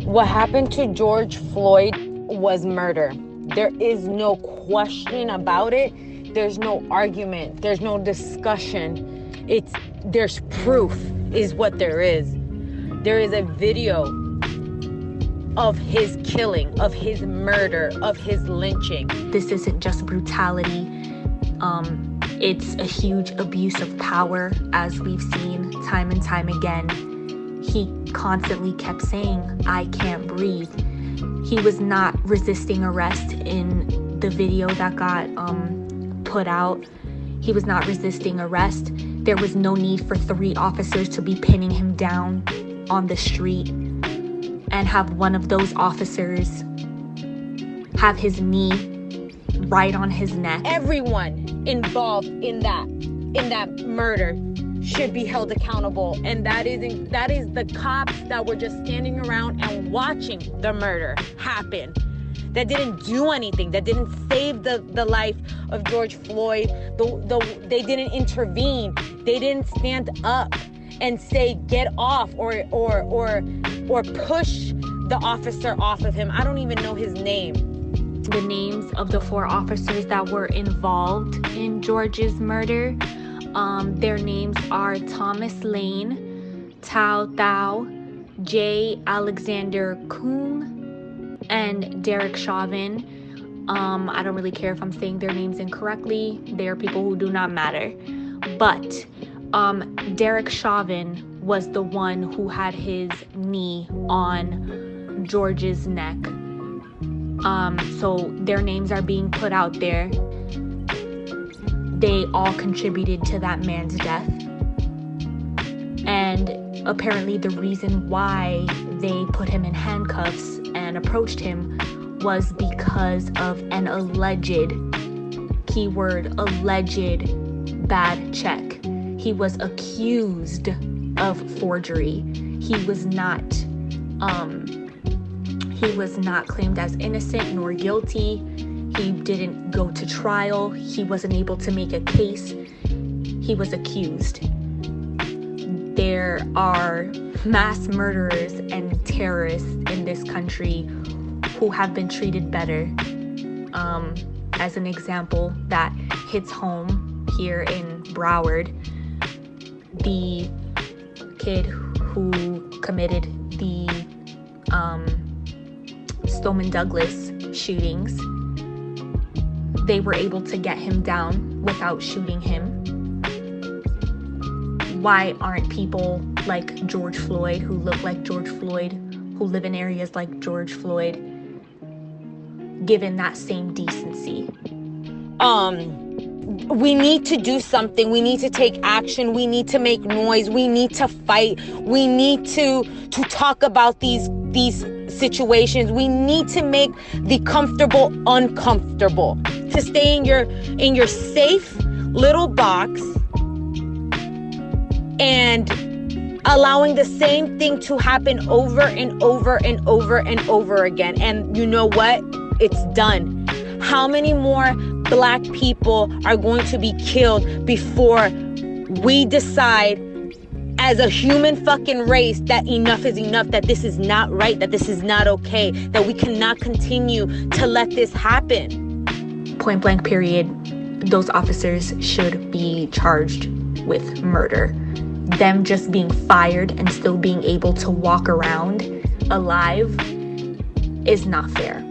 What happened to George Floyd was murder. There is no question about it. There's no argument. There's no discussion. There's proof is what there is. There is a video of his killing, of his murder, of his lynching. This isn't just brutality. It's a huge abuse of power, as we've seen time and time again. He constantly kept saying, "I can't breathe." He was not resisting arrest in the video that got put out. He was not resisting arrest. There was no need for 3 officers to be pinning him down on the street and have one of those officers have his knee right on his neck. Everyone involved in that murder should be held accountable, and that is the cops that were just standing around and watching the murder happen, that didn't do anything, that didn't save the life of George Floyd. They didn't intervene. They didn't stand up and say get off or push the officer off of him. I don't even know his name. The names of the 4 officers that were involved in George's murder, their names are Thomas Lane, Tao Thao, J. Alexander Kuhn, and Derek Chauvin. I don't really care if I'm saying their names incorrectly. They are people who do not matter. But Derek Chauvin was the one who had his knee on George's neck. So their names are being put out there. They all contributed to that man's death. And apparently the reason why they put him in handcuffs and approached him was because of an alleged, keyword alleged, bad check. He was accused of forgery. He was not claimed as innocent nor guilty. He didn't go to trial. He wasn't able to make a case. He was accused. There are mass murderers and terrorists in this country who have been treated better. As an example that hits home here in Broward, the kid who committed the Stoneman Douglas shootings, they were able to get him down without shooting him. Why aren't people like George Floyd, who look like George Floyd, who live in areas like George Floyd, given that same decency? We need to do something. We need to take action. We need to make noise. We need to fight. We need to talk about these situations. We need to make the comfortable uncomfortable. To stay in your safe little box and allowing the same thing to happen over and over and over and over again. And you know what? It's done. How many more Black people are going to be killed before we decide as a human fucking race that enough is enough, that this is not right, that this is not okay, that we cannot continue to let this happen? Point blank period. Those officers should be charged with murder. Them just being fired and still being able to walk around alive is not fair.